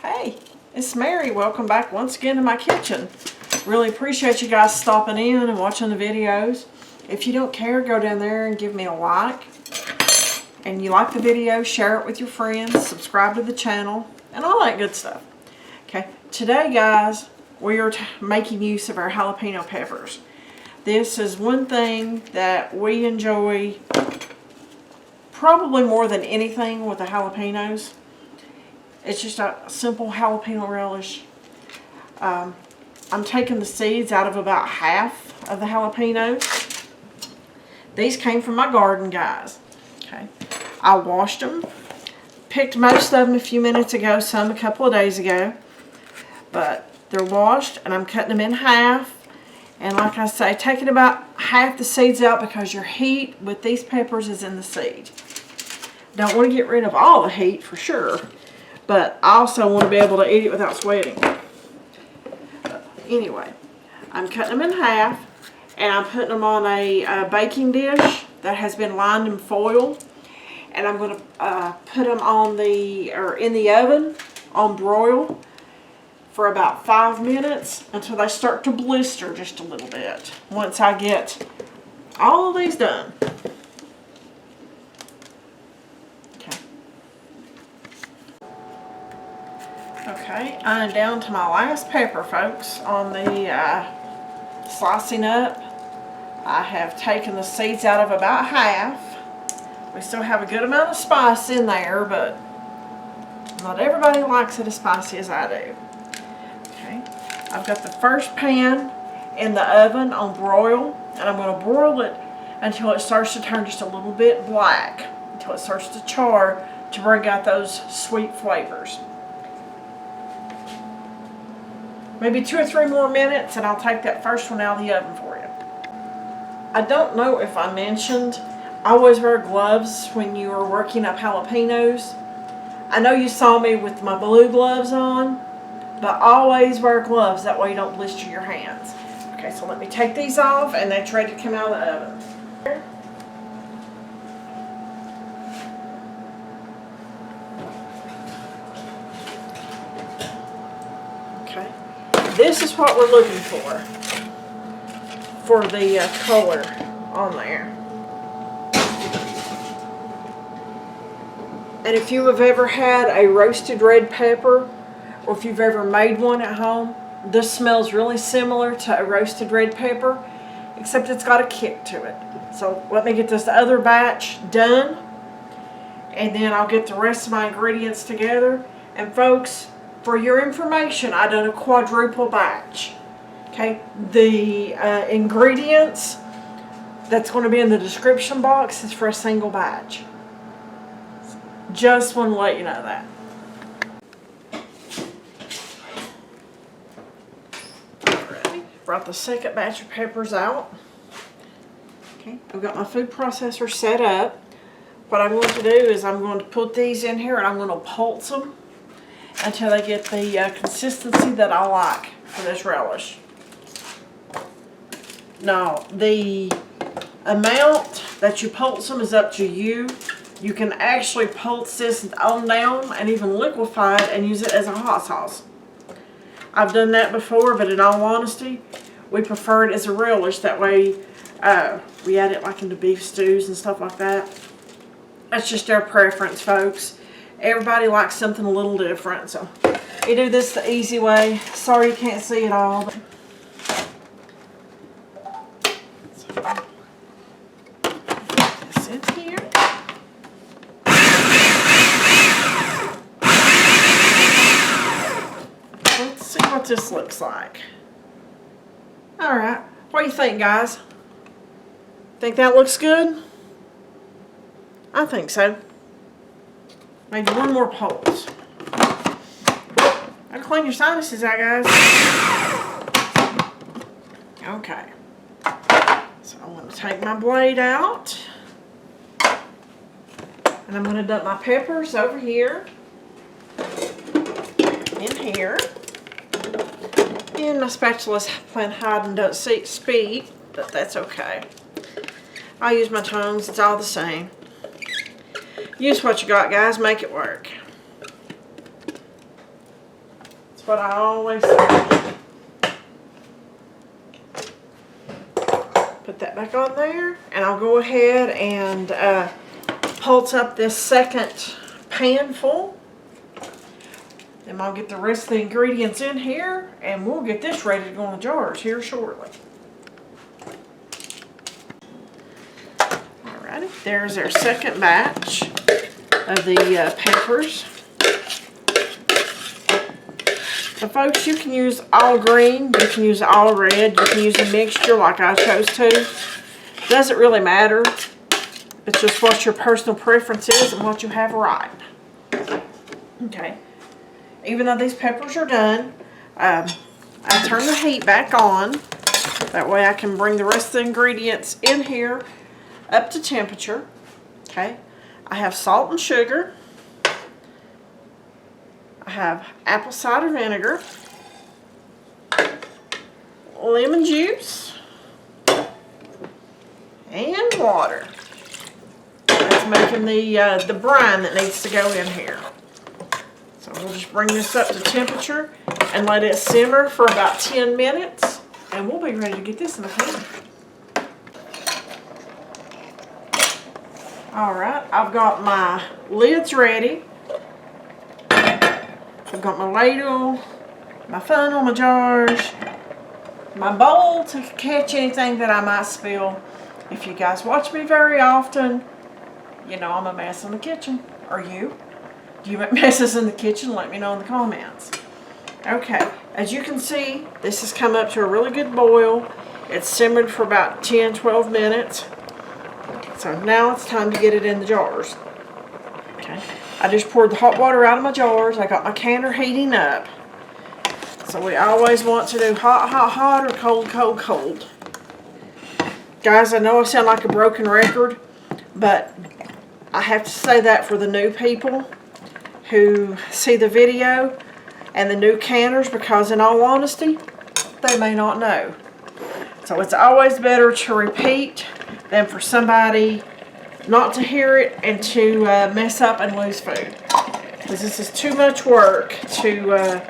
Hey, it's Mary. Welcome back once again to my kitchen. Really appreciate you guys stopping in and watching the videos. If you don't care, go down there and give me a like. And you like the video, share it with your friends, subscribe to the channel, and all that good stuff. Okay, today guys, we are making use of our jalapeno peppers. This is one thing that we enjoy probably more than anything with the jalapenos. It's just a simple jalapeno relish. I'm taking the seeds out of about half of the jalapenos. These came from my garden, guys. Okay, I washed them, picked most of them a few minutes ago, some a couple of days ago, but they're washed and I'm cutting them in half. And like I say, taking about half the seeds out because your heat with these peppers is in the seed. Don't want to get rid of all the heat for sure, but I also want to be able to eat it without sweating. Anyway, I'm cutting them in half and I'm putting them on a baking dish that has been lined in foil. And I'm going to put them on in the oven on broil for about 5 minutes until they start to blister just a little bit. Once I get all of these done. Okay, I'm down to my last pepper, folks, on the slicing up. I have taken the seeds out of about half. We still have a good amount of spice in there, but not everybody likes it as spicy as I do. Okay, I've got the first pan in the oven on broil, and I'm going to broil it until it starts to turn just a little bit black, until it starts to char to bring out those sweet flavors. Maybe 2 or 3 more minutes and I'll take that first one out of the oven for you. I don't know if I mentioned, I always wear gloves when you are working up jalapenos. I know you saw me with my blue gloves on, but always wear gloves, that way you don't blister your hands. Okay, so let me take these off and that's ready to come out of the oven. This is what we're looking for the color on there. And if you have ever had a roasted red pepper, or if you've ever made one at home, this smells really similar to a roasted red pepper, except it's got a kick to it. So let me get this other batch done, and then I'll get the rest of my ingredients together. And folks, for your information, I done a quadruple batch. Okay, the ingredients that's going to be in the description box is for a single batch. Just want to let you know that. Alright, brought the second batch of peppers out. Okay, I've got my food processor set up. What I'm going to do is I'm going to put these in here and I'm going to pulse them until they get the consistency that I like for this relish. Now, the amount that you pulse them is up to you. You can actually pulse this on down and even liquefy it and use it as a hot sauce. I've done that before, but in all honesty, we prefer it as a relish. That way, we add it like into beef stews and stuff like that. That's just our preference, folks. Everybody likes something a little different, so we do this the easy way. Sorry you can't see it all. But put this in here. Let's see what this looks like. Alright, what do you think, guys? Think that looks good? I think so. Maybe one more pulse. Gotta clean your sinuses out, guys. Okay. So I'm going to take my blade out. And I'm going to dump my peppers over here. In here. And my spatula's playing hide and don't speak, but that's okay. I'll use my tongs, it's all the same. Use what you got, guys. Make it work. That's what I always say. Put that back on there, and I'll go ahead and pulse up this second pan full. Then I'll get the rest of the ingredients in here, and we'll get this ready to go in the jars here shortly. Alrighty, there's our second batch of the peppers. So folks, you can use all green, you can use all red, you can use a mixture like I chose to. Doesn't really matter. It's just what your personal preference is and what you have right. Okay. Even though these peppers are done, I turn the heat back on. That way I can bring the rest of the ingredients in here up to temperature. Okay. I have salt and sugar. I have apple cider vinegar, lemon juice, and water. That's making the brine that needs to go in here. So we'll just bring this up to temperature and let it simmer for about 10 minutes, and we'll be ready to get this in the pan. Alright, I've got my lids ready. I've got my ladle, my funnel, my jars, my bowl to catch anything that I might spill. If you guys watch me very often, you know I'm a mess in the kitchen. Are you? Do you make messes in the kitchen? Let me know in the comments. Okay, as you can see, this has come up to a really good boil. It's simmered for about 10-12 minutes. So now it's time to get it in the jars. Okay. I just poured the hot water out of my jars. I got my canner heating up. So we always want to do hot, hot, hot, or cold, cold, cold. Guys, I know I sound like a broken record, but I have to say that for the new people who see the video and the new canners, because in all honesty, they may not know. So it's always better to repeat than for somebody not to hear it and to mess up and lose food. Because this is too much work to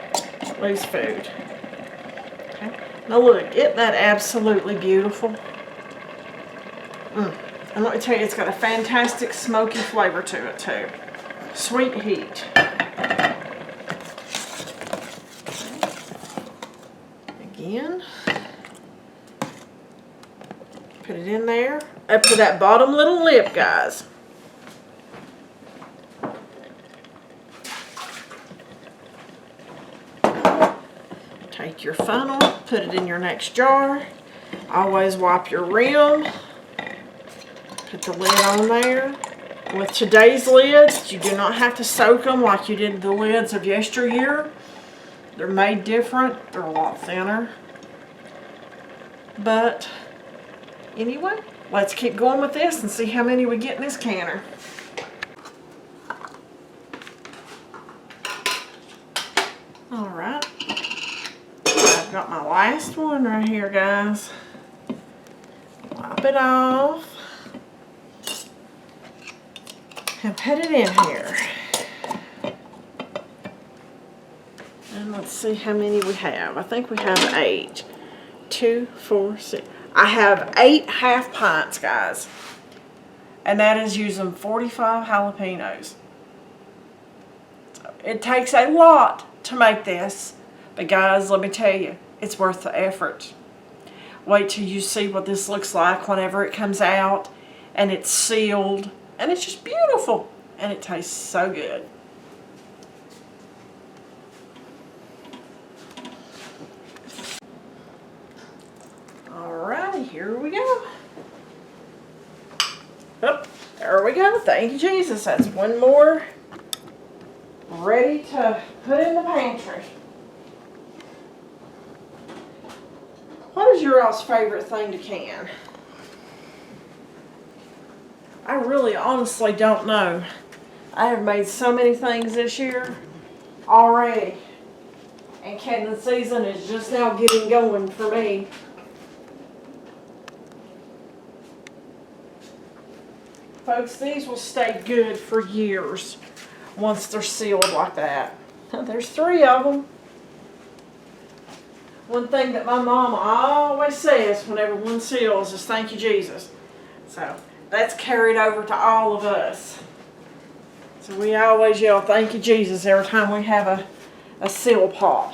lose food. Okay. Now look, isn't that absolutely beautiful? And let me tell you, it's got a fantastic smoky flavor to it too. Sweet heat. Again. Put it in there. Up to that bottom little lip, guys. Take your funnel, put it in your next jar. Always wipe your rim. Put the lid on there. With today's lids, you do not have to soak them like you did the lids of yesteryear. They're made different. They're a lot thinner. But anyway, let's keep going with this and see how many we get in this canner. Alright. I've got my last one right here, guys. Wipe it off. And put it in here. And let's see how many we have. I think we have 8. 2, 4, 6. I have 8 half pints, guys. And that is using 45 jalapenos. So it takes a lot to make this. But guys, let me tell you, it's worth the effort. Wait till you see what this looks like whenever it comes out. And it's sealed. And it's just beautiful. And it tastes so good. Alrighty, here we go. Oh, there we go. Thank you, Jesus. That's one more ready to put in the pantry. What is your all's favorite thing to can? I really honestly don't know. I have made so many things this year already. And canning season is just now getting going for me. Folks, these will stay good for years once they're sealed like that. Now, there's 3 of them. One thing that my mama always says whenever one seals is thank you, Jesus. So that's carried over to all of us. So we always yell thank you, Jesus, every time we have a seal pop.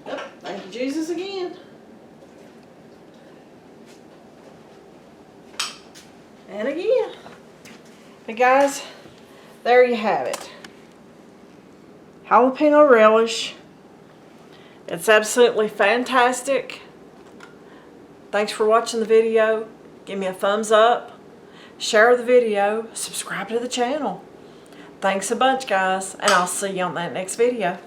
Yep, thank you, Jesus, again. And again. But guys, there you have it. Jalapeno relish. It's absolutely fantastic. Thanks for watching the video. Give me a thumbs up. Share the video. Subscribe to the channel. Thanks a bunch, guys. And I'll see you on that next video.